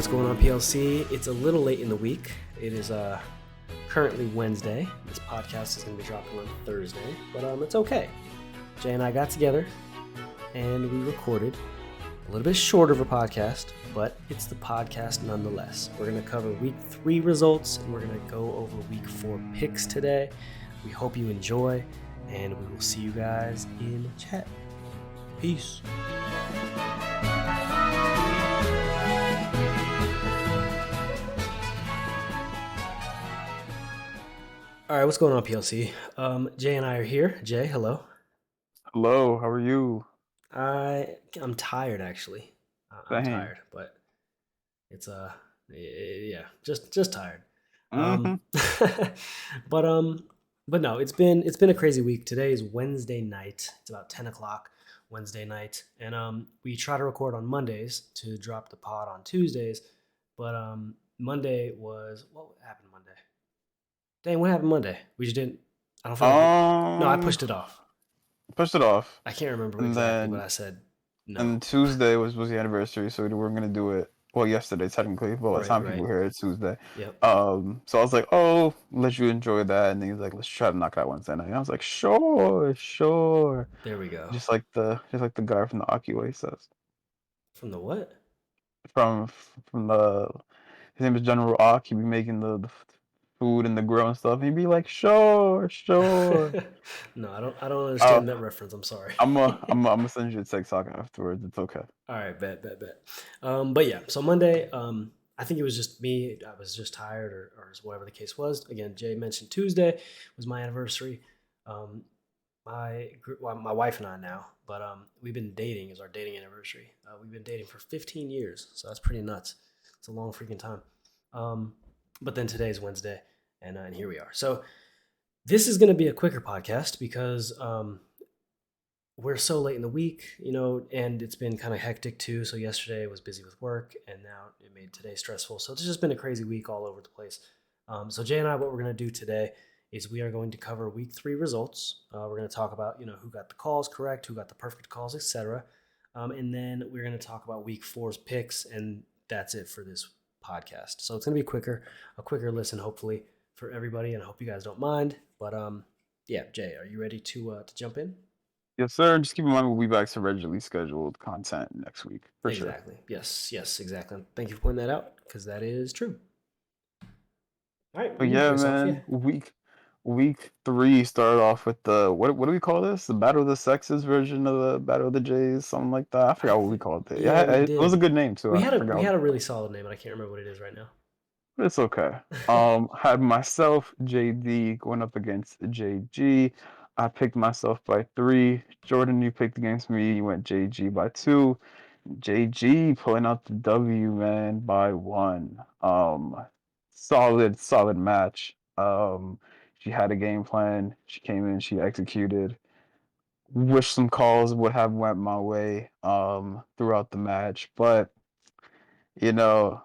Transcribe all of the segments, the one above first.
what's going on, PLC? It's a little late in the week. It is currently Wednesday. This podcast is going to be dropping on Thursday, but it's okay. Jay and I got together and we recorded a little bit shorter of a podcast, but it's the podcast nonetheless. We're going to cover week 3 results and we're going to go over week 4 picks today. We hope you enjoy, and we will see you guys in chat. Peace. All right, what's going on, PLC? Jay and I are here. Jay, hello. Hello, how are you? I'm tired, actually. I'm Same. tired, but it's yeah, just tired. Mm-hmm. Um, but but no, it's been a crazy week. Today is Wednesday night. It's about 10 o'clock Wednesday night, and we try to record on Mondays to drop the pod on Tuesdays, but Monday was what happened Monday? Dang, what happened Monday? We just didn't. I don't feel like. No, I pushed it off. Pushed it off, I can't remember and exactly, but then I said no. and Tuesday was the anniversary, so we were gonna do it. Well, yesterday technically. Well, by the Right, time people right. hear it, it's Tuesday. Yep. So I was like, oh, let you enjoy that, and then he's like, let's try to knock it out Wednesday night. And I was like, sure. There we go. Just like the guy from the Akiway says. From the what? From from the His name is General Ak. He'd be making the food and the grill and stuff. He'd be like, sure. No, I don't Uh, understand that reference. I'm sorry. I'm gonna send you a TikTok afterwards. It's okay. All right, bet. But yeah, so Monday, I think it was just me. I was just tired, or whatever the case was. Again, Jay mentioned Tuesday was my anniversary. Um, my wife and I now, but we've been dating. Is our dating anniversary. We've been dating for 15 years, so that's pretty nuts. It's a long freaking time. But then today's Wednesday, and here we are. So this is going to be a quicker podcast because we're so late in the week, and it's been kind of hectic too. So yesterday I was busy with work, and now it made today stressful. So it's just been a crazy week all over the place. So Jay and I, what we're going to do today is we are going to cover week 3 results. We're going to talk about, who got the calls correct, who got the perfect calls, etc. And then we're going to talk about week 4's picks, and that's it for this podcast. So it's going to be a quicker listen, hopefully, for everybody, and I hope you guys don't mind. But yeah, Jay, are you ready to jump in? Yes, sir. Just keep in mind we'll be back to regularly scheduled content next week for sure. Exactly. Yes, exactly. Thank you for pointing that out because that is true. All right, But you can yeah, kick us off. Yeah. man, week 3 started off with the what do we call this? The Battle of the Sexes version of the Battle of the Jays, something like that. I forgot what we called it. Yeah, Yeah, we it was a did. good name too. We I had a forgot we what had we a called really it. solid name, and I can't remember what it is right now. But it's okay. Had myself JD going up against JG. I picked myself by 3. Jordan, you picked against me. You went JG by 2. JG pulling out the W, man, by 1. Solid match. She had a game plan. She came in, she executed. Wish some calls would have went my way throughout the match, but you know,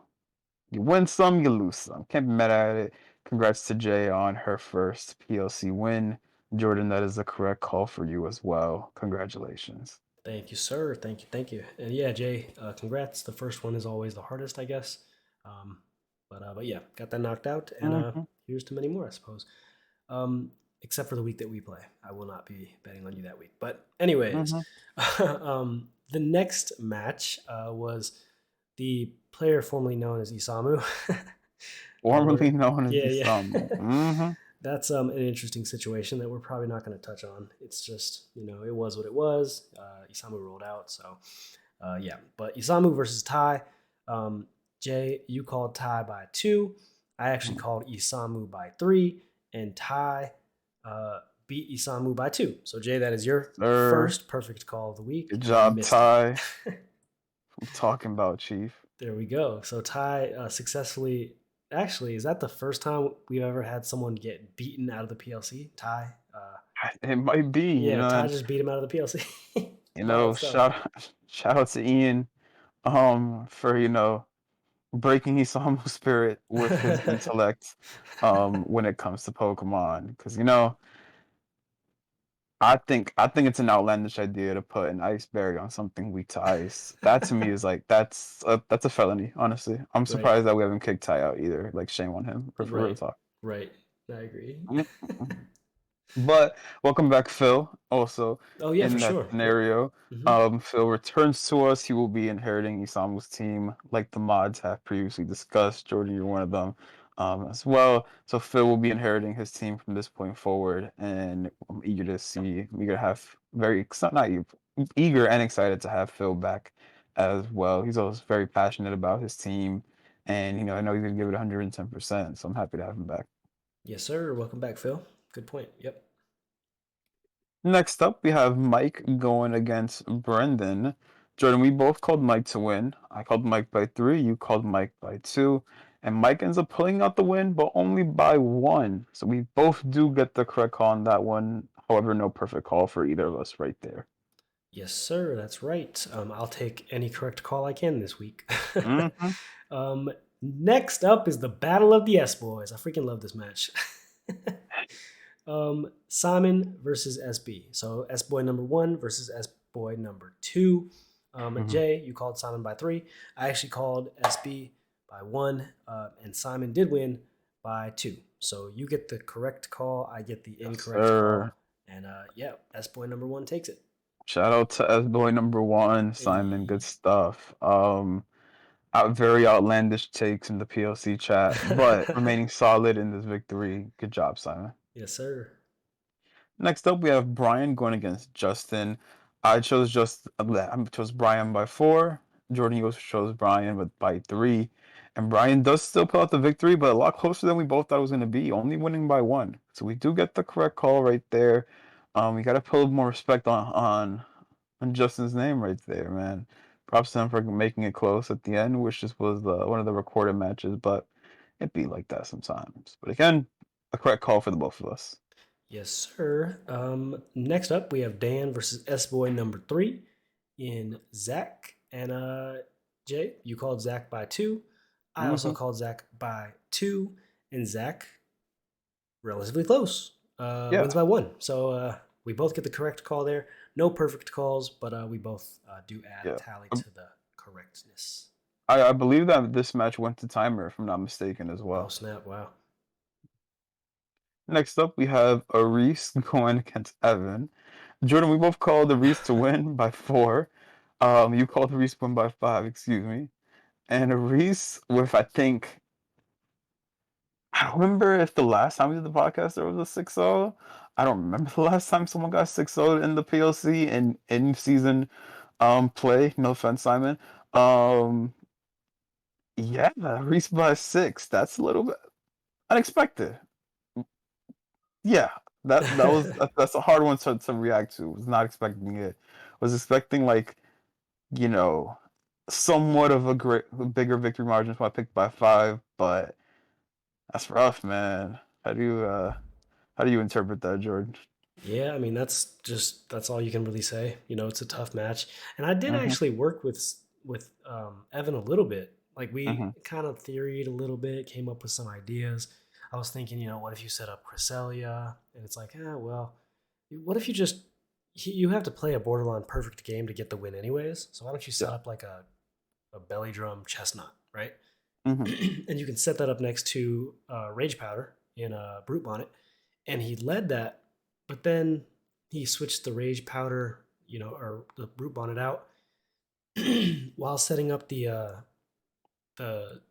you win some, you lose some. Can't be mad at it. Congrats to Jay on her first PLC win. Jordan, that is the correct call for you as well. Congratulations. Thank you, sir. Thank you. And yeah, Jay, congrats. The first one is always the hardest, I guess. Um, but yeah, got that knocked out, and Hmm. here's to many more, I suppose. Um, except for the week that we play, I will not be betting on you that week. But anyways, Hmm. the next match was the player formerly known as Isamu. Formerly Or known as yeah. Isamu. Hmm. That's an interesting situation that we're probably not going to touch on. It's just, it was what it was. Isamu rolled out, so yeah. But Isamu versus Tai. Jay, you called Tai by 2. I actually called Isamu by 3, and Tai beat Isamu by 2. So Jay, that is your Sir, first perfect call of the week, good and you job, missed it. Ty. I'm talking about, Chief. There we go. So Tai successfully. Actually, is that the first time we've ever had someone get beaten out of the PLC? Tai. It might be, Yeah, Tai and just beat him out of the PLC you by know, itself. shout out to Ian, for breaking Isamu's spirit with his intellect, when it comes to Pokemon, because I think it's an outlandish idea to put an iceberg on something weak to ice. That to me is like that's a felony, honestly. I'm Right. surprised that we haven't kicked Ty out either. Like shame on him for real Right. talk. Right. I agree. But welcome back, Phil. Also, Oh yeah, for in that sure. Yep. scenario, Hmm. Phil returns to us. He will be inheriting Isamu's team, like the mods have previously discussed. Jordan, you're one of them, as well. So Phil will be inheriting his team from this point forward, and I'm eager to see. We're gonna have very not eager and excited to have Phil back as well. He's always very passionate about his team, and I know he's gonna give it 110%. So I'm happy to have him back. Yes, sir. Welcome back, Phil. Good point. Yep. Next up, we have Mike going against Brendan. Jordan, we both called Mike to win. I called Mike by 3, you called Mike by 2. And Mike ends up pulling out the win, but only by 1. So we both do get the correct call on that one. However, no perfect call for either of us right there. Yes, sir. That's right. I'll take any correct call I can this week. Hmm. Next up is the Battle of the S Boys. I freaking love this match. Simon versus SB. So S Boy number 1 versus S Boy number 2. Hmm. Jay, you called Simon by 3. I actually called SB by 1, and Simon did win by 2. So you get the correct call, I get the Yes, incorrect sir. call, and yeah, S Boy number 1 takes it. Shout out to S Boy number 1, Simon. Good Hey. stuff. Very outlandish takes in the PLC chat, but remaining solid in this victory. Good job, Simon. Yes, sir. Next up, we have Brian going against Justin. I chose Brian by 4. Jordan, you also chose Brian but by 3. And Brian does still pull out the victory, but a lot closer than we both thought it was going to be, only winning by 1. So we do get the correct call right there. We got to put a little more respect on Justin's name right there, man. Props to him for making it close at the end, which just was one of the recorded matches, but it be like that sometimes. But again, a correct call for the both of us. Yes, sir. Next up, we have Dan versus S Boy number 3 in Zach. And Jay, you called Zach by 2. I also Hmm. called Zach by 2. And Zach, relatively close, wins Yeah, by 1. So we both get the correct call there. No perfect calls, but we both do add a yeah. tally Um, to the correctness. I believe that this match went to timer, if I'm not mistaken, as Oh, well. snap. Wow. Next up, we have Aris going against Evan. Jordan, we both called Aris to win by 4. You called Aris to win by 5, excuse me. And Aris, with I think I don't remember if the last time we did the podcast there was a 6-0. I don't remember the last time someone got 6-0 in the PLC in season play. No offense, Simon. Um yeah, Reese by 6. That's a little bit unexpected. Yeah, that's a hard one to react to. Was not expecting it. Was expecting like, you know, somewhat of a bigger victory margin, so I picked by 5, but that's rough, man. How do you interpret that, Jordan? Yeah, I mean that's all you can really say. It's a tough match, and I did Mhm, actually work with Evan a little bit. Like we mhm, kind of theoried a little bit, came up with some ideas. I was thinking, what if you set up Cresselia, and it's like, well, what if you have to play a borderline perfect game to get the win anyways. So why don't you set yeah, up like a belly drum chestnut, right? mhm, And you can set that up next to Rage Powder in a Brute Bonnet, and he led that, but then he switched the Rage Powder, or the Brute Bonnet out while setting up the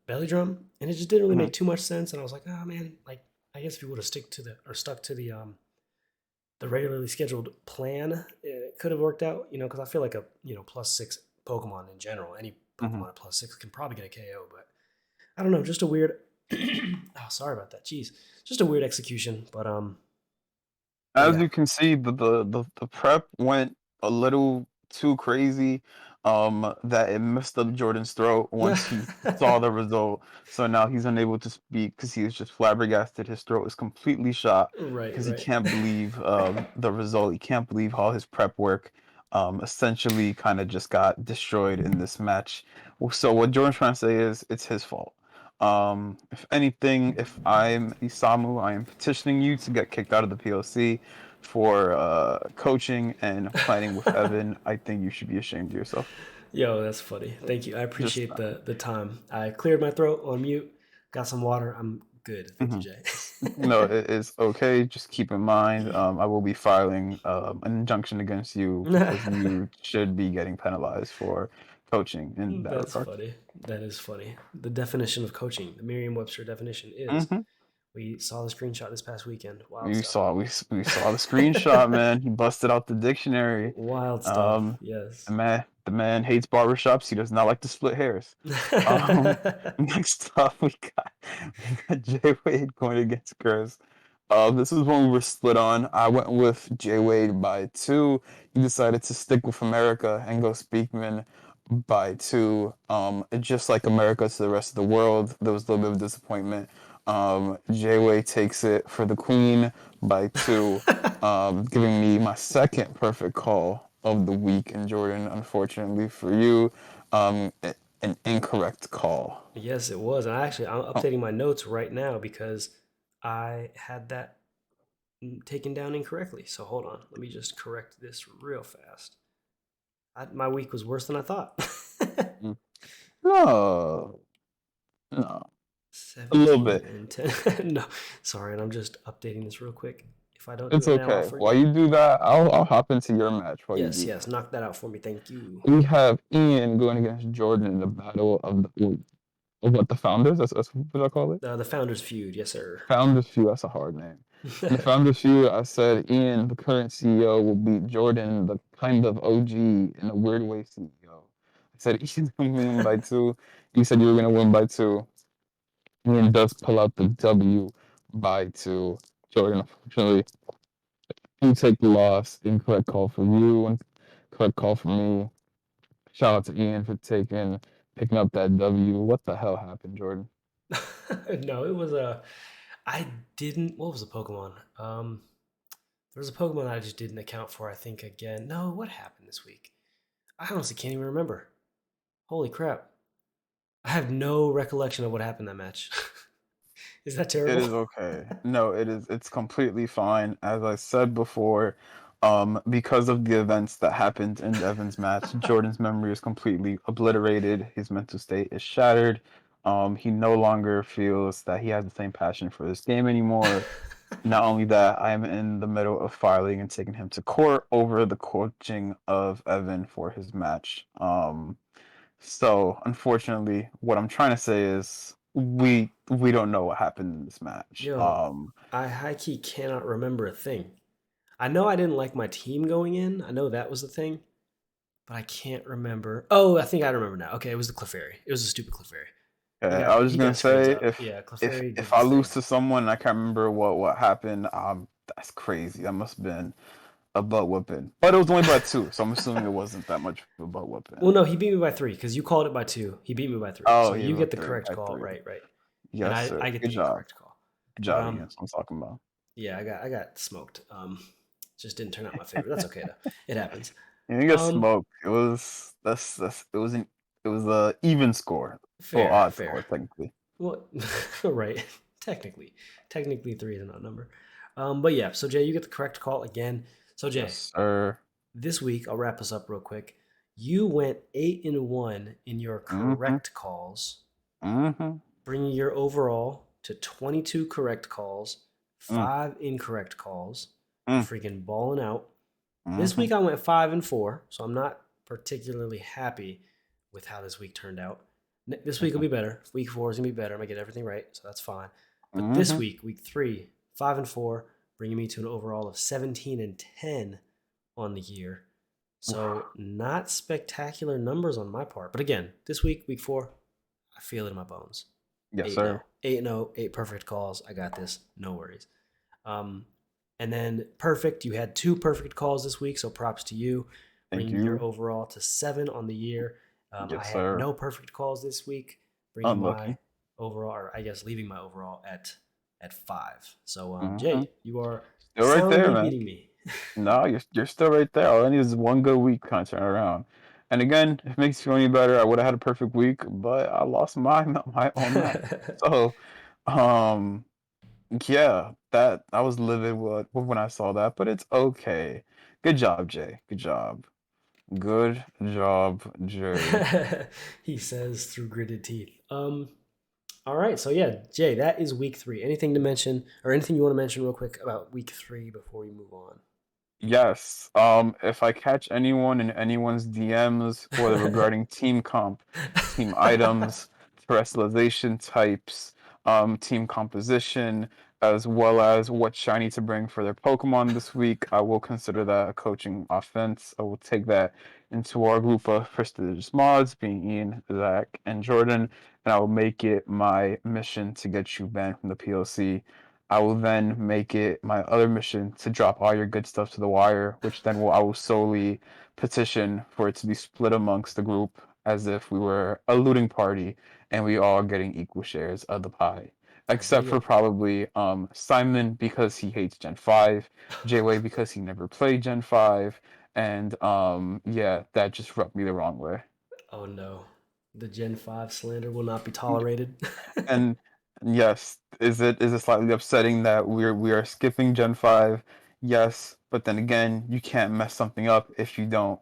belly drum, and it just didn't really mhm, make too much sense. And I was like, oh man, like I guess if you would have stuck to the regularly scheduled plan, it could have worked out, because I feel like a +6 Pokemon in general, any mhm. Pokemon at +6 can probably get a KO, but I don't know, just a weird. Oh, sorry about that. Jeez, just a weird execution. But As yeah, you can see, the prep went a little too crazy, that it messed up Jordan's throat once he saw the result. So now he's unable to speak because he was just flabbergasted. His throat is completely shot right, because he right. can't believe the result. He can't believe all his prep work essentially kind of just got destroyed in this match. So what Jordan's trying to say is it's his fault. If anything, if I'm Isamu, I am petitioning you to get kicked out of the PLC. for coaching and planning with Evan. I think you should be ashamed of yourself. Yo, that's funny. Thank you. I Just appreciate the time. I cleared my throat on mute. Got some water. I'm good. Thank you, mhm. Jay. No, it is okay. Just keep in mind, I will be filing an injunction against you because you should be getting penalized for coaching in that That's regard. funny. That is funny. The definition of coaching, the Merriam-Webster definition is. Hmm. We saw the screenshot this past weekend. Wild We stuff. saw we saw the screenshot, man. He busted out the dictionary. Wild stuff. Um, Yes. the man hates barbershops. He does not like to split hairs. Um, next up we got Jay Wade going against Chris. This is one we were split on. I went with Jay Wade by 2. He decided to stick with America and go Speakman by 2. Just like America to the rest of the world, there was a little bit of disappointment. Jay Wade takes it for the Queen by 2, giving me my second perfect call of the week. And Jordan, unfortunately for you, an incorrect call. Yes, it was. And I'm Oh, updating my notes right now because I had that taken down incorrectly. So hold on. Let me just correct this real fast. My week was worse than I thought. mm. No, no, a little 17 bit. and 10. No, sorry. And I'm just updating this real quick. If I don't do It's it now, I'll okay. While forget. you do that, I'll hop into your match while you Yes, do yes. that. Knock that out for me. Thank you. We have Ian going against Jordan in the battle of what the founders. That's what I call it. The Founders Feud. Yes, sir. Founders feud. That's a hard name. In the founders feud, I said Ian, the current CEO, will beat Jordan, the kind of OG in a weird way CEO. I said Ian's gonna win by 2. You said you were gonna win by 2. Ian does pull out the W by 2. Jordan, unfortunately, you take the loss. Incorrect call for you and correct call for me. Shout out to Ian for picking up that W. What the hell happened, Jordan? No, it was a. I didn't. What was the Pokemon? There was a Pokemon I just didn't account for. I think again. No, what happened this week? I honestly can't even remember. Holy crap! I have no recollection of what happened that match. Is that It terrible? is okay. No, it is. It's completely fine. As I said before, because of the events that happened in Evan's match, Jordan's memory is completely obliterated. His mental state is shattered. He no longer feels that he has the same passion for this game anymore. Not only that, I am in the middle of filing and taking him to court over the coaching of Evan for his match. So unfortunately, what I'm trying to say is we don't know what happened in this match. Yo, I high key cannot remember a thing. I know I didn't like my team going in. I know that was the thing, but I can't remember. Oh, I think I remember now. Okay, it was the Clefairy. It was a stupid Clefairy. I was He just gonna got screens say up. Yeah, Clefairy if did I his lose thing. to someone and I can't remember what happened, that's crazy. That must have been a butt whooping. But it was only by 2, so I'm assuming it wasn't that much of a butt Well, whooping. no, he beat me by three because you called it by two. He beat me by three, Oh, so he you was get the correct by call. 3. Right, right, and Yes, I sir. get Good the job. incorrect call. Good But job, Ian. That's what I'm talking about. yeah, I got smoked. Just didn't turn out my favor. That's okay though. It happens. You didn't get Um, smoked. It was that's it was a even score. Well, fair, odd fair. score technically. Well, right. Technically, three is an odd number. But yeah. So Jay, you get the correct call again. So Jay, Yes, sir. this week I'll wrap us up real quick. You went 8-1 in your Mm-hmm. correct calls, Mm-hmm. bringing your overall to 22 correct calls, Mm, 5 incorrect calls. mm, Freaking balling out. This mm-hmm. week I went 5-4, so I'm not particularly happy with how this week turned out. This week will Mm-hmm. be better. Week 4 is gonna be better. I'm gonna get everything right, so that's fine. But this Mm-hmm. week, week 3, 5-4, bringing me to an overall of 17-10 on the year. So not spectacular numbers on my part. But again, this week, week 4, I feel it in my bones. Yes, 8-0. sir. 8-0, 8 perfect calls. I got this. No worries. Um, and then perfect. You had 2 perfect calls this week, so props to you, Thank bringing your you. overall to 7 on the year. I Yes, had sir. no perfect calls this week, bringing my Unlucky. overall, or I guess leaving my overall at 5. So Mm-hmm. Jay, you are Still right there, soundly man. beating me. No, you're still right there. All I need is one good week kind of turn around. And again, if it makes you feel any better, I would have had a perfect week, but I lost my own match. So, um, Yeah, that I was livid when I saw that, but it's okay. Good job, Jay. Good job. Good job, Jay. He says through gritted teeth. All right, so yeah, Jay, that is week three. Anything to mention, or anything you want to mention real quick about week three before we move on? Yes. If I catch anyone in anyone's DMs, whether regarding team comp, team items, terrestrialization types, team composition, as well as what shiny to bring for their Pokemon this week, I will consider that a coaching offense. I will take that into our group of prestigious mods, being Ian, Zach, and Jordan, and I will make it my mission to get you banned from the PLC. I will then make it my other mission to drop all your good stuff to the wire, which then I will solely petition for it to be split amongst the group as if we were a looting party and we all getting equal shares of the pie. I dig Except for it. probably Simon because he hates Gen 5, Jayway because he never played Gen 5, and yeah, that just rubbed me the wrong way. Oh no, the Gen 5 slander will not be tolerated. And yes, is it slightly upsetting that we are skipping Gen 5? Yes, but then again, you can't mess something up if you don't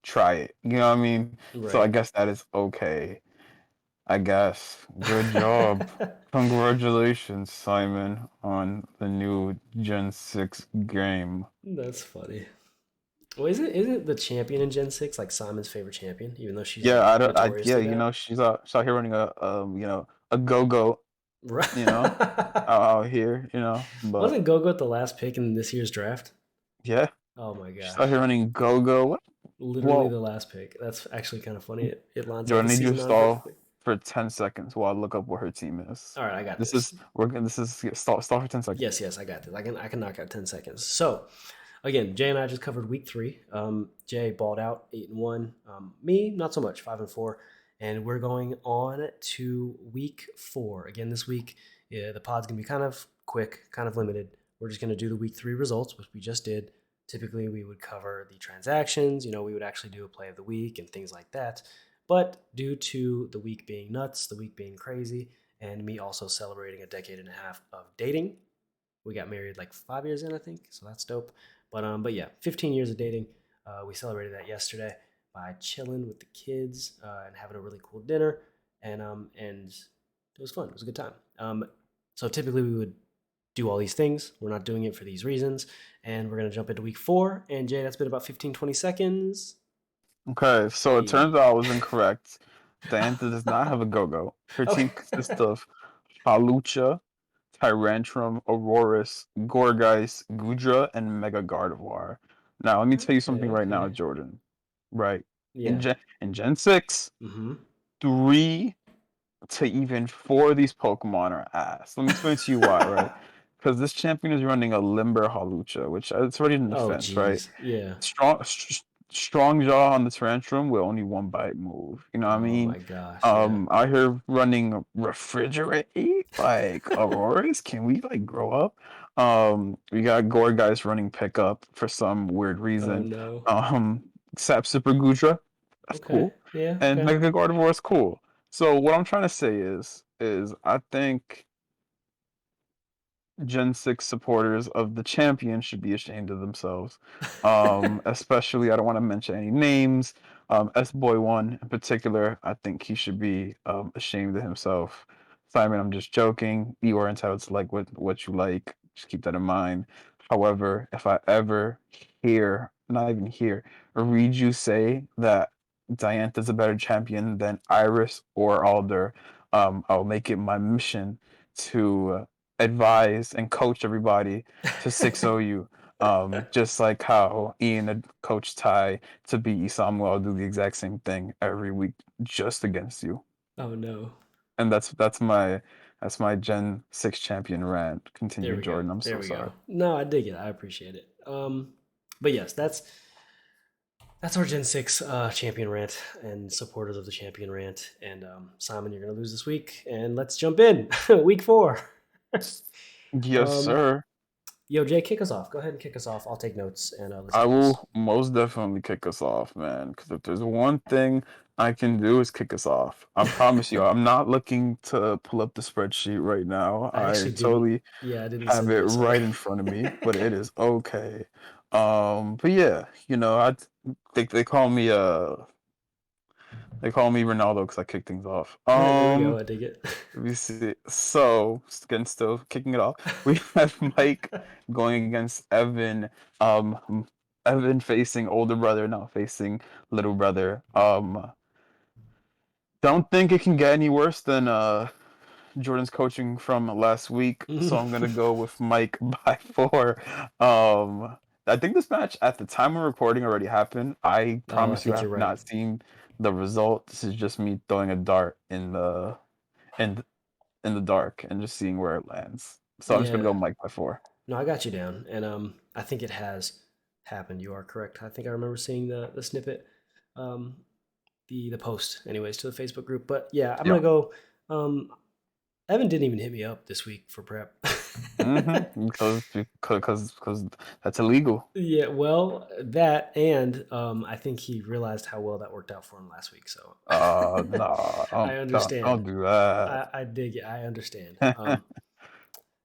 try it. You know what I mean? So I Right. guess that is okay. I guess. Good job. Congratulations, Simon, on the new Gen 6 game. That's funny. Well, isn't the champion in Gen 6 like Simon's favorite champion, even though she's Yeah, like I don't yeah, notoriously bad? she's out here running a go-go, Right. you know, out here, but Wasn't Gogo at the last pick in this year's draft? yeah. Oh my She's out here gosh. running go-go. What? Literally Well, the last pick. That's actually kind of funny. It lines up Jordan, the I need you season to on stall perfectly. for 10 seconds while I look up what her team is. All right, I got This this. is this is stall for 10 seconds. Yes, yes, I got this. I can knock out 10 seconds. So again, Jay and I just covered week three. Jay balled out 8-1. Me, not so much, 5-4. And we're going on to week four. Again, this week, yeah, the pod's gonna be kind of quick, kind of limited. We're just gonna do the week three results, which we just did. Typically, we would cover the transactions. We would actually do a play of the week and things like that. But due to the week being nuts, the week being crazy, and me also celebrating a decade and a half of dating, we got married like 5 years in, I think, so that's dope. But yeah, 15 years of dating. We celebrated that yesterday by chilling with the kids and having a really cool dinner, and it was fun. It was a good time. So typically we would do all these things. We're not doing it for these reasons, and we're gonna jump into week four. And Jay, that's been about 15, 20 seconds. Okay, so it Hey. turns out I was incorrect. Diantha does not have a go-go. Her team consists Okay. of Halucha, Tyrantrum, Aurorus, Gourgeist, Gudra, and Mega Gardevoir. Now, let me tell you something Okay. right now, Okay. Jordan. Right. In Yeah. Gen 6, Mm-hmm. 3 to even 4 of these Pokemon are ass. Let me explain to you why, right? Because this champion is running a Limber Hawlucha, which it's already in Oh, defense, right? geez. Yeah. Strong Jaw on the Tantrum with only one bite move. You know what I Oh mean? my gosh. Yeah. Out here running Refrigerate, like Auroras. Can we like grow up? We got Gore guys running pickup for some weird Oh reason. no. Um, Sap Super Gudra, that's Okay. cool. Yeah. And Okay. Mega Gardevoir is cool. So what I'm trying to say is I think Gen 6 supporters of the champion should be ashamed of themselves. Especially, I don't want to mention any names. S-Boy1 in particular, I think he should be ashamed of himself. Simon, I'm just joking. You are entitled to like what you like. Just keep that in mind. However, if I ever hear, not even hear, or read you say that Diantha's a better champion than Iris or Alder, I'll make it my mission to advise and coach everybody to 6-0 you. Just like how Ian had coached Ty to beat Isamu, I'll do the exact same thing every week just against you. Oh no. And that's my Gen 6 champion rant. There Continue, we go. Jordan. I'm There so we go. sorry. No, I dig it. I appreciate it. But yes, that's our Gen 6 champion rant and supporters of the champion rant. And Simon, you're gonna lose this week. And let's jump in. Week four. Yes, um, sir. Yo, Jay, kick us off. Go ahead and kick us off. I'll take notes and let's I do this. will most definitely kick us off, man. Because if there's one thing I can do is kick us off. I promise you, I'm not looking to pull up the spreadsheet right now. I I actually didn't. totally Yeah, I didn't have send it you. Sorry. right in front of me, but it is okay. But yeah, I think they call me Ronaldo because I kick things off. There we go. I dig it. Let me see. So, again, still kicking it off. We have Mike going against Evan. Evan facing older brother, now facing little brother. Don't think it can get any worse than Jordan's coaching from last week, so I'm gonna go with Mike by 4. I think this match at the time of recording already happened. I Oh, I promise you, I think you're have right. not seen the result. This is just me throwing a dart in in the dark and just seeing where it lands. So I'm just gonna Yeah. go Mike by 4. No, I got you down, and I think it has happened. You are correct. I think I remember seeing the snippet, um, the post, anyways, to the Facebook group. But yeah, I'm Yeah. gonna go. Um, Evan didn't even hit me up this week for prep. Because that's illegal. Yeah, well, that and I think he realized how well that worked out for him last week. So Nah, I don't understand. do that. I dig it. I understand.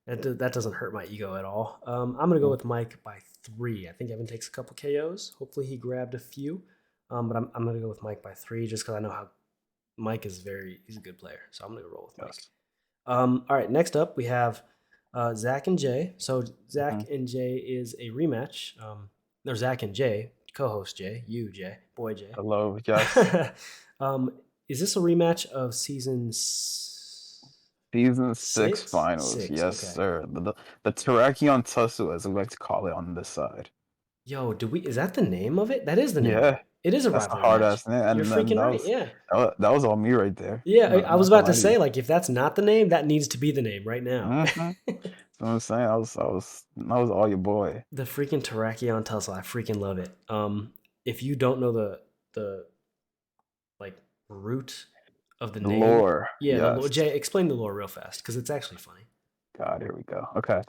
That doesn't hurt my ego at all. I'm gonna go with Mike by 3. I think Evan takes a couple KOs. Hopefully he grabbed a few. But I'm gonna go with Mike by 3 just because I know how Mike is he's a good player. So I'm gonna roll with Mike. Yes. All right, next up we have Zach and Jay. So Zach Mhm. and Jay is a rematch. No, Zach and Jay, co-host Jay, you Jay, boy Jay. Hello, yes. um, is this a rematch of Season 6 six? finals. Six. Yes, Okay. sir. The Terrakion Tussle, as we like to call it on this side. Yo, do we? Is that the name of it? That is the name of Yeah, it. It is a that's a rivalry hard match. ass name, You're and then freaking right. Yeah. that was all me right there. Yeah. I was Not gonna about to lie to you. say, like, if that's not the name, that needs to be the name right now. Mm-hmm. That's what I'm saying. That was all your boy. The freaking Terrakion tussle. I freaking love it. If you don't know the like root of the The name, lore, yeah, the lore. yes. Jay, explain the lore real fast because it's actually funny. God, here we go. Okay.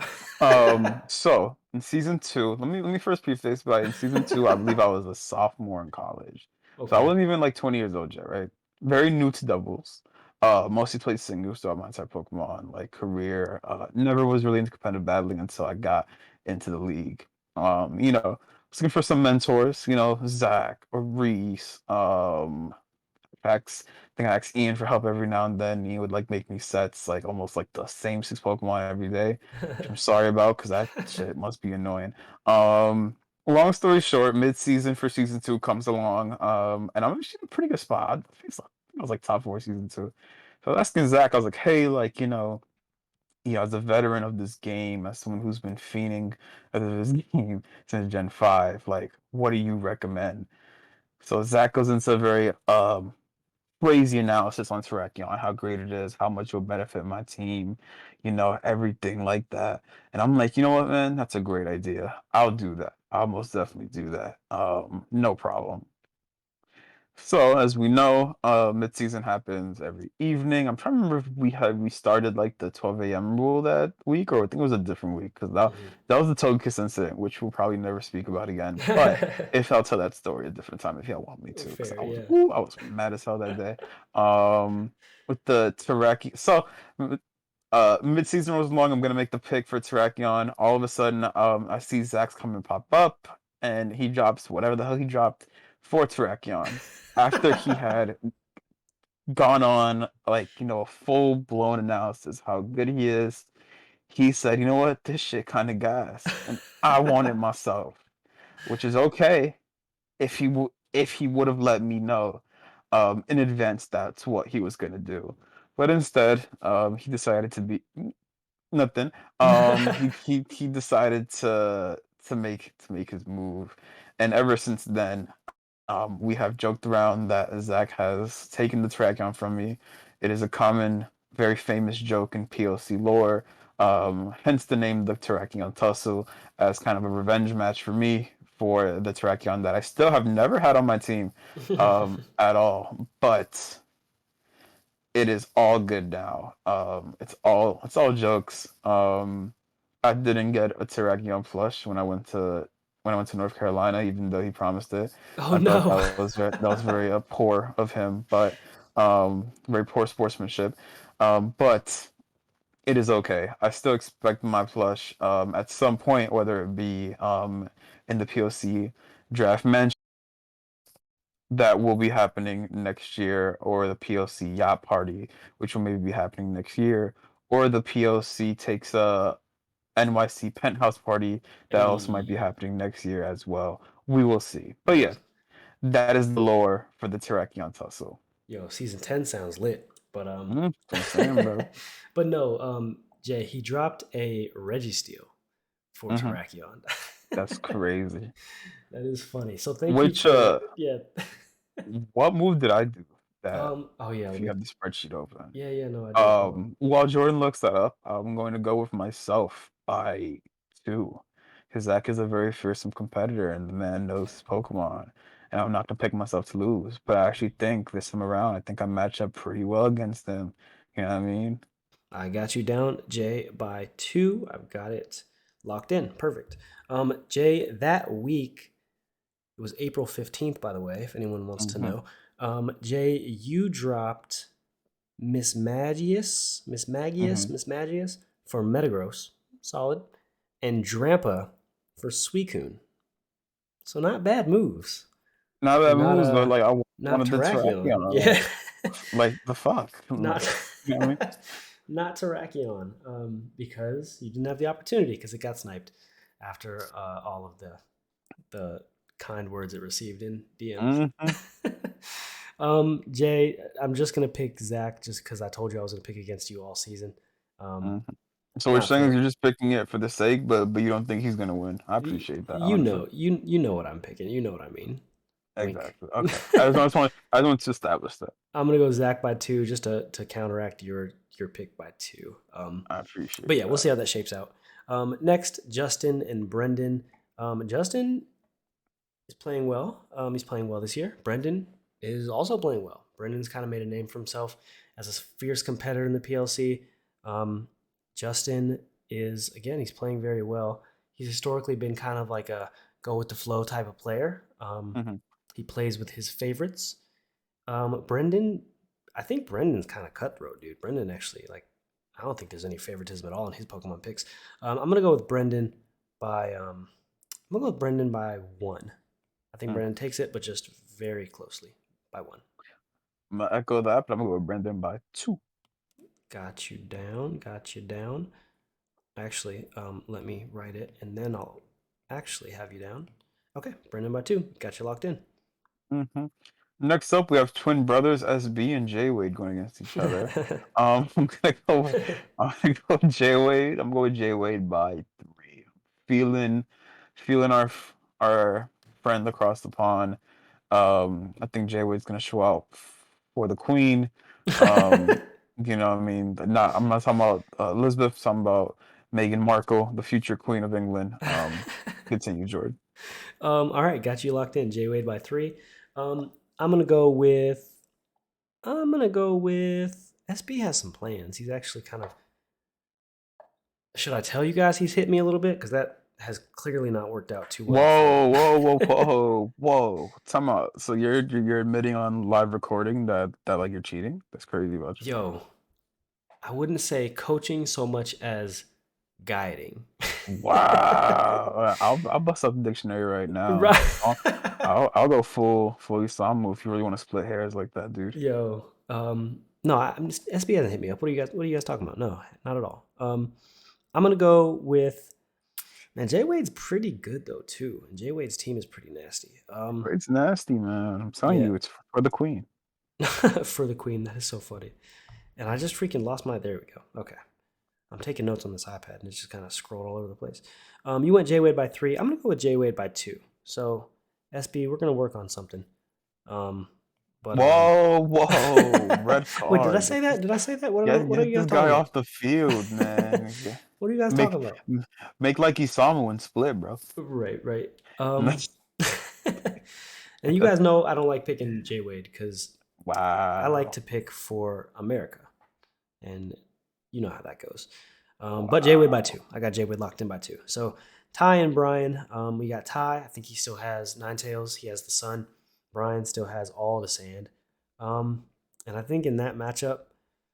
So in season 2, let me first preface by in season 2, I believe I was a sophomore in college. So I Okay. wasn't even like 20 years old yet, right? Very new to doubles. Mostly played singles throughout my entire Pokemon like career. Never was really into competitive battling until I got into the league. Was looking for some mentors, Zach or Reese, Ask, I think I asked Ian for help every now and then. He would like make me sets like almost like the same 6 Pokemon every day, which I'm sorry about because that shit must be annoying. Um, Long story short, mid-season for season 2 comes along, and I'm actually in a pretty good spot. I was like top 4 season 2. So I was asking Zach, I was like, hey, like, as a veteran of this game, as someone who's been fiending of this game since Gen 5, like, what do you recommend? So Zach goes into a very crazy analysis on Terrakion, on how great it is, how much it will benefit my team, everything like that. And I'm like, you know what, man, that's a great idea. I'll do that. I'll most definitely do that. No problem. So as we know, mid-season happens every evening. I'm trying to remember if we started like the 12 a.m. rule that week, or I think it was a different week because that was the Togekiss incident, which we'll probably never speak about again. But if I'll tell that story a different time if y'all want me to, because Fair, yeah. I was mad as hell that day. With the Teraki, so mid-season was long. I'm gonna make the pick for Terrakion. All of a sudden, I see Zach's coming pop up, and he drops whatever the hell he dropped for Terrakion after he had gone on like a full blown analysis how good he is. He said, "You know what? This shit kind of gas, and I want it myself," which is okay if he would have let me know in advance that's what he was gonna do. But instead, he decided to be nothing. He decided to make his move, and ever since then, we have joked around that Zach has taken the Tracheon from me. It is a common, very famous joke in PLC lore. Hence the name the Terrakion Tussle as kind of a revenge match for me for the Terrakion that I still have never had on my team at all. But it is all good now. It's all jokes. I didn't get a Terrakion flush when I went to when I went to North Carolina, even though he promised it. Oh I thought no. that was very poor of him, but very poor sportsmanship. But it is okay. I still expect my plush at some point, whether it be in the PLC draft mention that will be happening next year, or the PLC yacht party, which will maybe be happening next year, or the PLC takes a NYC penthouse party that also might be Hey, happening next year as well. We will see. But yo, yeah, that is the lore for the Terrakion tussle. yo, season 10 sounds lit. That's what I'm saying, bro. But no, Jay, he dropped a Registeel for Hmm. Terrakion. That's crazy. That is funny. So thank you Which for yeah. what move did I do that Oh yeah, if let you me have the spreadsheet open? yeah, no, I do. Hold on. While Jordan looks that up, I'm going to go with myself by 2, because Zach is a very fearsome competitor, and the man knows his Pokemon, and I'm not gonna pick myself to lose. But I actually think this time around, I think I match up pretty well against him. You know what I mean? I got you down, Jay, by 2. I've got it locked in. Perfect. Jay, that week, it was April 15th, by the way, if anyone wants to Hmm. know. Jay, you dropped Hmm. Miss Magius for Metagross, solid, and Drampa for Suicune. So not bad moves. Not that Not moves, but like I not wanted the Terrakion. Terrakion. Yeah. Like the fuck, you Not know what I mean? not Terrakion, because you didn't have the opportunity because it got sniped after all of the kind words it received in DMs. Hmm. Jay, I'm just gonna pick Zach just because I told you I was gonna pick against you all season. Um, Hmm. So we're Not saying is fair. you're just picking it for the sake, but you don't think he's gonna win. I appreciate that, You honestly. know, you know what I'm picking. You know what I mean. Wink. Exactly. Okay. I just want to establish that. I'm gonna go Zach by 2 just to counteract your pick by 2. I But appreciate yeah, we'll that. see how that shapes out. Next, Justin and Brendan. Justin is playing well. He's playing well this year. Brendan is also playing well. Brendan's kind of made a name for himself as a fierce competitor in the PLC. Um, Justin is, again, he's playing very well. He's historically been kind of like a go with the flow type of player. Hmm. He plays with his favorites. Brendan, I think Brendan's kind of cutthroat, dude. Brendan actually, like, I don't think there's any favoritism at all in his Pokemon picks. I'm gonna go with Brendan by I'm gonna go with Brendan by 1. I think Hmm. Brendan takes it, but just very closely by 1. I'm gonna echo that, but I'm gonna go with Brendan by 2. Got you down. Got you down. Actually, let me write it, and then I'll actually have you down. Okay, Brendan by 2. Got you locked in. Hmm. Next up, we have twin brothers SB and J Wade going against each other. I'm gonna go. I'm gonna go with J Wade. I'm going with J Wade by 3. Feeling, feeling our friend across the pond. I think Jay Wade's gonna show out for the Queen. Um, you know what I mean? Not, I'm not talking about Elizabeth. I'm talking about Meghan Markle, the future Queen of England. Continue, Jordan. All right, got you locked in. J Wade by 3. Um, I'm gonna go with SB has some plans. He's actually kind of. Should I tell you guys he's hit me a little bit because that has clearly not worked out too well for him. Whoa, whoa, whoa, whoa, whoa! Time out. So you're admitting on live recording that like you're cheating? That's crazy about you. Yo, I wouldn't say coaching so much as guiding. Wow. I'll bust up the dictionary right now. Right. I'll go full Isamu if you really want to split hairs like that, dude. Yo, no, I'm just SB hasn't hit me up. What are you guys talking about? No, not at all. I'm gonna go with man. Jay Wade's pretty good though too, and Jay Wade's team is pretty nasty. It's nasty, man. I'm telling Yeah, you, it's for the queen. for the queen, that is so funny. And I just freaking lost my. There we go. Okay, I'm taking notes on this iPad, and it's just kind of scrolled all over the place. You went Jay Wade by 3. I'm gonna go with Jay Wade by 2. So SB, we're gonna work on something. Um, but Whoa, whoa, red wait, did I card. say that? Did I say that? What are Get you guys this talking guy about? off the field, man. What are you guys Make talking about? make like Isamu and split, bro. Right, right. And you guys know I don't like picking Jay Wade because I like Wow. to pick for America, and you know how that goes. But Jay Wade by Wow. 2. I got Jay Wade locked in by 2. So Ty and Brian. We got Ty. I think he still has nine tails. He has the sun. Brian still has all the sand. Um, and I think in that matchup,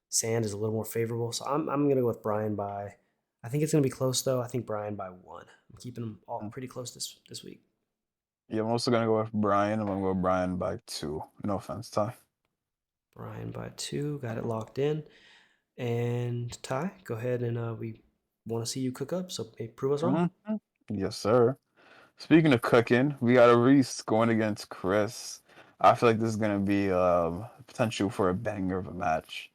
sand is a little more favorable. So I'm gonna go with Brian by. I think it's gonna be close though. I think Brian by one. I'm keeping them all Mm. pretty close this week. Yeah, I'm also gonna go with Brian. I'm gonna go with Brian by 2. No offense, Ty. Brian by two. Got it locked in. And Ty, go ahead and we want to see you cook up. So prove us wrong. Mhm. Yes, sir. Speaking of cooking, we got a Reese going against Chris. I feel like this is gonna be potential for a banger of a match.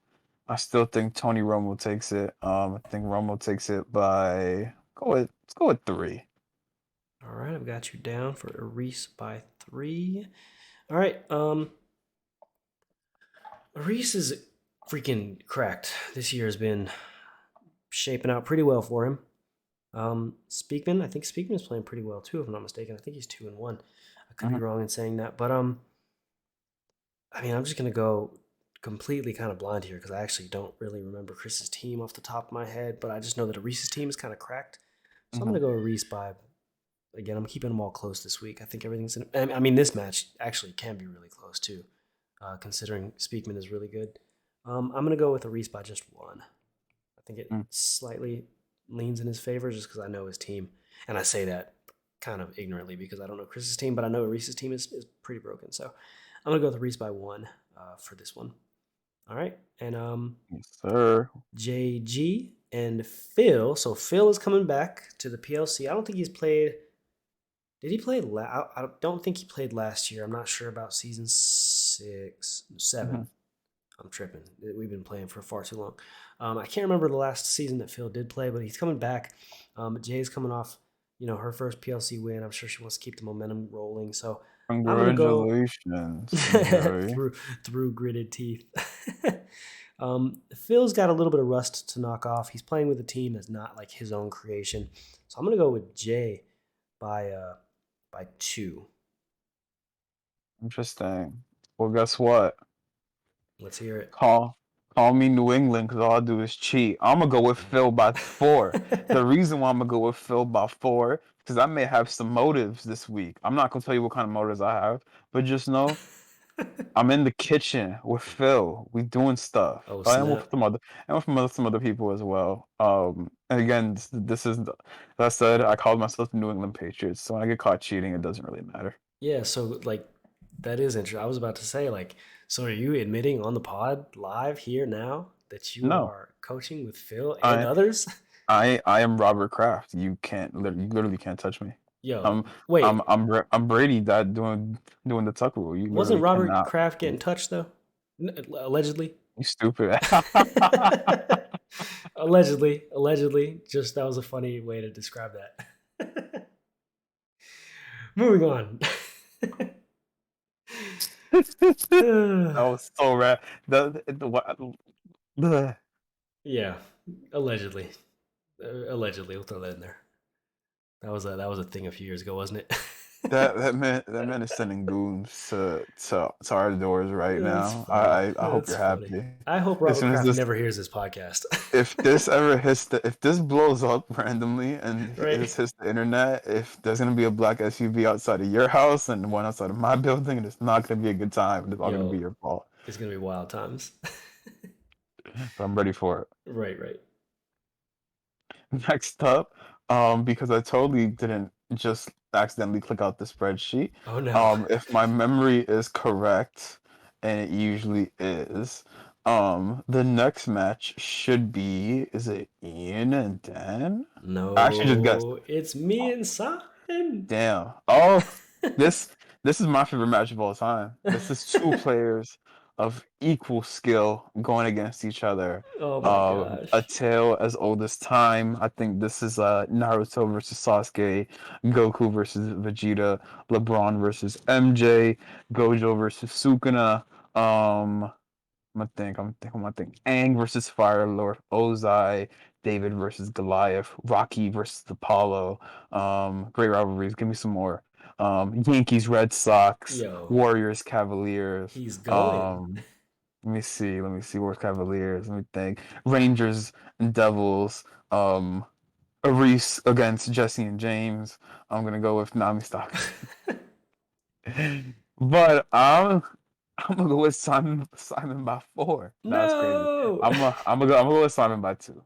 I still think Tony Romo takes it. I think Romo takes it by let's go with 3. All right, I've got you down for a Reese by three. All right, Reese is freaking cracked. This year has been shaping out pretty well for him. Speakman, I think Speakman is playing pretty well too, if I'm not mistaken. I think he's 2-1. I could be Mm-hmm. wrong in saying that, but I mean, I'm just gonna go completely kind of blind here because I actually don't really remember Chris's team off the top of my head, but I just know that Reese's team is kind of cracked. So I'm Mm-hmm. gonna go Reese by. Again, I'm keeping them all close this week. I think everything's. I mean, this match actually can be really close too, considering Speakman is really good. I'm gonna go with a Reese by just one. I think it slightly leans in his favor just because I know his team, and I say that kind of ignorantly because I don't know Chris's team, but I know Reese's team is pretty broken. So I'm gonna go with Reese by one for this one. All right, and Yes, sir. JG and Phil. So Phil is coming back to the PLC. I don't think he's played. Did he play? I don't think he played last year. I'm not sure about season six, Mm-hmm. seven. I'm tripping. We've been playing for far too long. I can't remember the last season that Phil did play, but he's coming back. Jay's coming off, her first PLC win. I'm sure she wants to keep the momentum rolling. So I'm gonna go Congratulations, Jerry. through gritted teeth. Phil's got a little bit of rust to knock off. He's playing with a team that's not like his own creation. So I'm gonna go with Jay by by two. Interesting. Well, guess what? Let's hear it. Call call me New England because all I do is cheat. I'm gonna go with Phil by 4. The reason why I'm gonna go with Phil by 4 because I may have some motives this week. I'm not gonna tell you what kind of motives I have, but just know I'm in the kitchen with Phil. We doing stuff. Oh I am with snap! some other, and with some other people as well. And again, this is that said, I called myself the New England Patriots, so when I get caught cheating, it doesn't really matter. Yeah, so like that is interesting. I was about to say like, so are you admitting on the pod live here now that you No, are coaching with Phil and I others? I am Robert Kraft. You literally can't touch me. Yo, I'm wait, I'm Brady that doing the tuck rule. You wasn't literally Robert cannot. Kraft getting touched though? Allegedly. You stupid. Allegedly. Just that was a funny way to describe that. Moving on. That was so rad. The Yeah, allegedly. Allegedly, we'll throw that in there. That was a thing a few years ago, wasn't it? that man is sending goons to our doors right That's now. funny. I hope That's you're funny. happy. I hope As Robert soon as Kraft this never hears this podcast. if this ever hits if this blows up randomly and Right? this hits the internet, if there's gonna be a black SUV outside of your house and one outside of my building, it's not gonna be a good time. It's all gonna be Yo, your fault. it's gonna be wild times. But I'm ready for it. Right. Next up, because I totally didn't just accidentally click out the spreadsheet. Oh no. If my memory is correct, and it usually is, the next match should be, is it Ian and Dan? I actually just guessed. No, it's me and Simon. Damn. Oh, this this is my favorite match of all time. This is two players of equal skill going against each other. Oh my A gosh. tale as old as time. I think this is Naruto versus Sasuke, Goku versus Vegeta, LeBron versus MJ, Gojo versus Sukuna. I'm gonna think. Aang versus Fire Lord Ozai, David versus Goliath, Rocky versus Apollo. Great rivalries. Give me some more. Yankees, Red Sox, Yo, Warriors, Cavaliers. he's going. Um, let me see. Warriors, Cavaliers. Let me think. Rangers and Devils. Reese against Jesse and James. I'm gonna go with Nami Stock. But I'm gonna go with Simon by 4. That's crazy. No. I'm gonna go with Simon by 2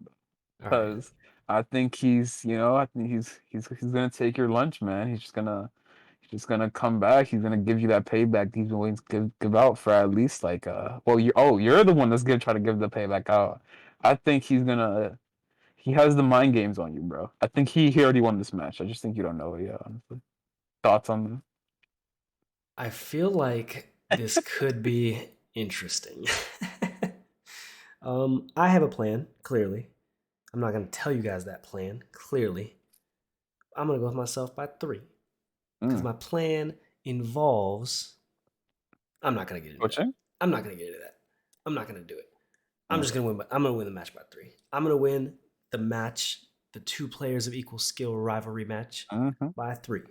All right. because I think I think he's gonna take your lunch, man. He's just gonna come back. He's gonna give you that payback he's been waiting to give out for at least like well you're the one that's gonna try to give the payback out. I think he has the mind games on you, bro. I think he already won this match. I just think you don't know it yet, honestly. Thoughts on I feel like this could be interesting. I have a plan, clearly. I'm not going to tell you guys that plan, clearly. I'm going to go with myself by 3 because mm, my plan involves. I'm not going to get into that. coaching? I'm not going to get into that. I'm not going to do it. I'm Mm, just going to win. I'm going to win the match by 3. I'm going to win the match, the two players of equal skill rivalry match mm-hmm. by 3.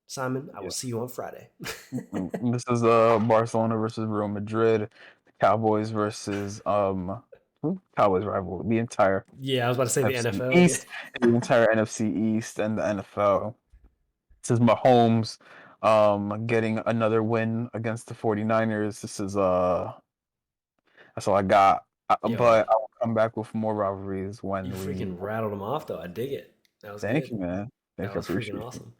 Simon, I will Yeah. see you on Friday. This is Barcelona versus Real Madrid, Cowboys versus Cowboys rival, the entire Yeah, I was about to say the NFC NFL. Yeah. East, the entire NFC East and the NFL. This is Mahomes getting another win against the 49ers. This is that's all I got. Yo, But I'll come back with more rivalries you when we freaking rattled them off though. I dig it. That was thank good. you, man. That Thank you, I was freaking appreciate you. awesome.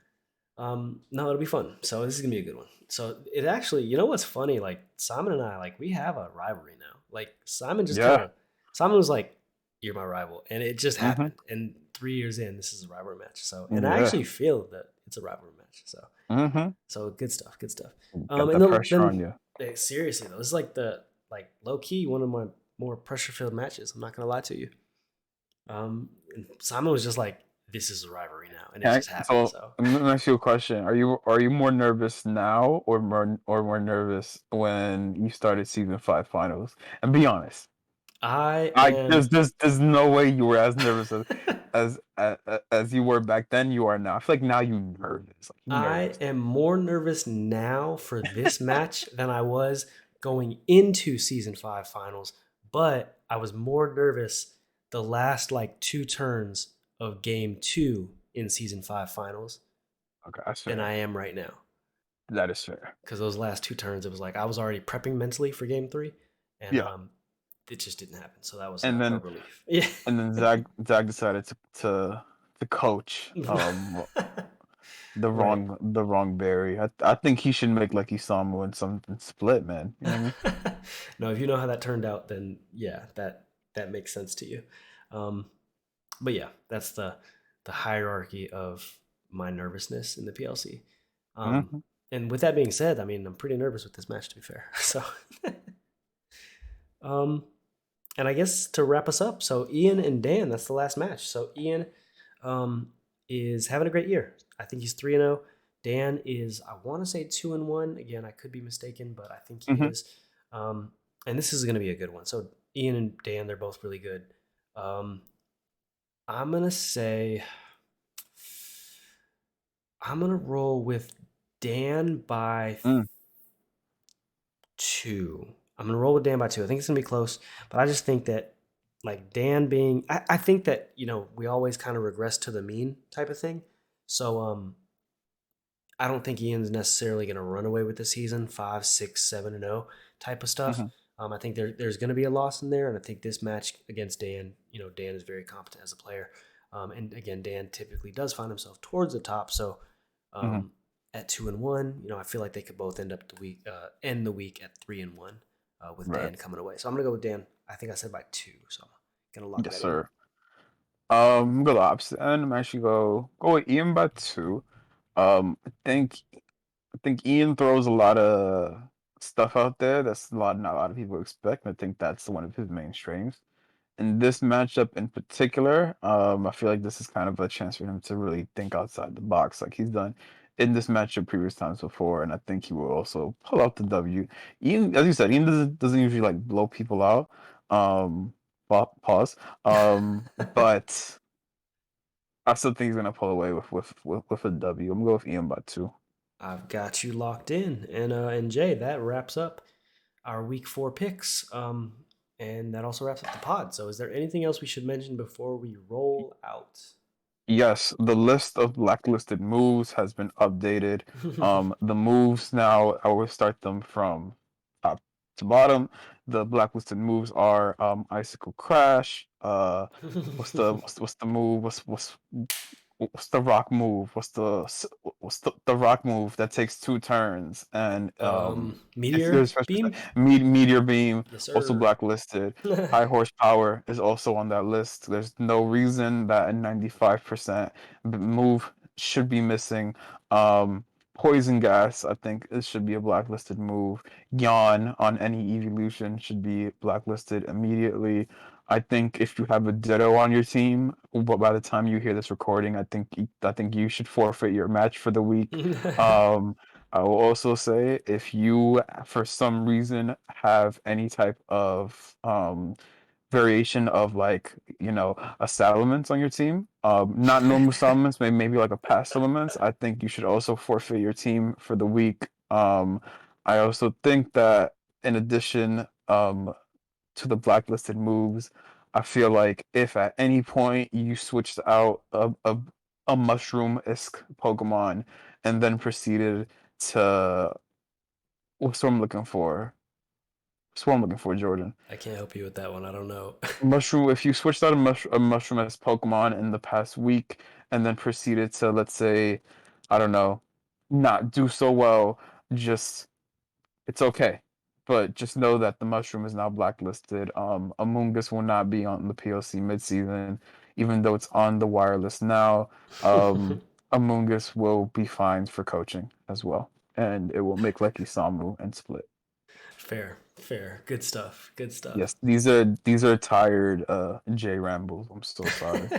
No, it'll be fun. So this is gonna be a good one. So it actually, you know what's funny? Like Simon and I, like we have a rivalry now. Like Yeah. Simon was like, "You're my rival," and it just Mm-hmm. happened. And 3 years in, this is a rivalry match. So, and I Yeah. actually feel that it's a rivalry match. So, Mm-hmm. so good stuff. Good stuff. Got And that pressure on you. seriously though, this is like the like low key one of my more pressure filled matches. I'm not gonna lie to you. And Simon was just like, "This is a rivalry now," and it just happened. So So I'm gonna ask you a question. Are you more nervous now or more nervous when you started season 5 finals? And be honest. I I am. there's no way you were as nervous as you were back then. You are now. I feel like now you nervous. Like you I nervous. am more nervous now for this match than I was going into season 5 finals, but I was more nervous the last like 2 turns of game 2 in season 5 finals Okay, that's than I fair. am right now. That is fair. Because those last 2 turns, it was like I was already prepping mentally for game 3, and Yeah. it just didn't happen. So that was And a then relief. Yeah. Zach decided to coach Right. the wrong Barry. I think he should make like Isamu and something split, man. You know what I mean? No, if you know how that turned out, then yeah, that makes sense to you. Um, but yeah, that's the hierarchy of my nervousness in the PLC. Um, Hmm. and with that being said, I mean, I'm pretty nervous with this match, to be fair. So, um, and I guess to wrap us up, so Ian and Dan, that's the last match. So Ian um, is having a great year. I think he's 3-0. Dan is, I want to say 2-1. Again, I could be mistaken, but I think he Hmm. is. Um, and this is going to be a good one. So Ian and Dan, they're both really good. Um, I'm gonna say I'm gonna roll with Dan by Mm, 2. I'm gonna roll with Dan by 2. I think it's gonna be close, but I just think that like Dan being, I think that we always kind of regress to the mean type of thing. So I don't think Ian's necessarily gonna run away with the season 5, 6, 7-0 type of stuff. hmm. I think there's going to be a loss in there, and I think this match against Dan, Dan is very competent as a player, and again, Dan typically does find himself towards the top. So Hmm. um, at 2-1, I feel like they could both end the week at 3-1 with Right. Dan coming away. So I'm gonna go with Dan. I think I said by 2, so I'm gonna lock Yes, that in. sir. Go the opposite end. I'm actually go with Ian by 2. I think Ian throws a lot of stuff out there that's not a lot of people expect. And I think that's one of his main strengths. In this matchup in particular, I feel like this is kind of a chance for him to really think outside the box, like he's done in this matchup previous times before, and I think he will also pull out the W. Ian, as you said, Ian doesn't usually like blow people out. Um, pause. But I still think he's gonna pull away with a W. I'm gonna go with Ian by 2. I've got you locked in, and Jay, that wraps up our week 4 picks. And that also wraps up the pod. So, is there anything else we should mention before we roll out? Yes, the list of blacklisted moves has been updated. The moves now, I will start them from top to bottom. The blacklisted moves are Icicle Crash. What's the move? What's the rock move? What's the rock move that takes 2 turns? And Meteor there's special beam. meteor beam Yes, also sir. blacklisted. High horsepower is also on that list. There's no reason that a 95% move should be missing. Um, Poison gas, I think it should be a blacklisted move. Yawn on any evolution should be blacklisted immediately. I think if you have a Ditto on your team, but by the time you hear this recording, I think you should forfeit your match for the week. Um, I will also say if you, for some reason, have any type of variation of like a Salamence on your team, not normal Salamence, maybe like a past Salamence, I think you should also forfeit your team for the week. I also think that in addition, to the blacklisted moves. I feel like if at any point you switched out a mushroom-esque Pokemon and then proceeded to what's what I'm looking for? What's what I'm looking for, Jordan? I can't help you with that one. I don't know. Mushroom. If you switched out a mushroom-esque Pokemon in the past week and then proceeded to, let's say, I don't know, not do so well, just it's okay. But just know that the mushroom is now blacklisted. Amoongus will not be on the PLC midseason, even though it's on the wireless now. Amoongus will be fined for coaching as well, and it will make Lucky Samu and split. Fair, fair. Good stuff. Good stuff. Yes, these are tired J rambles. I'm so sorry.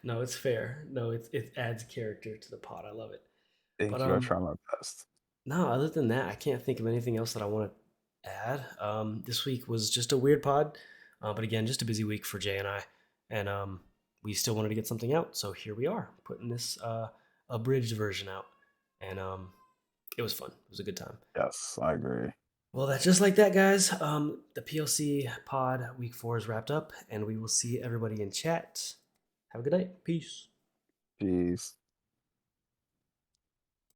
No, it's fair. No, it adds character to the pod. I love it. But Thank you. I try my best. no, other than that, I can't think of anything else that I want to add. This week was just a weird pod, but again, just a busy week for Jay and I, and we still wanted to get something out, so here we are putting this abridged version out, and it was fun. It was a good time. Yes, I agree. Well, that's just like that, guys. The PLC pod week 4 is wrapped up, and we will see everybody in chat. Have a good night. Peace. Peace.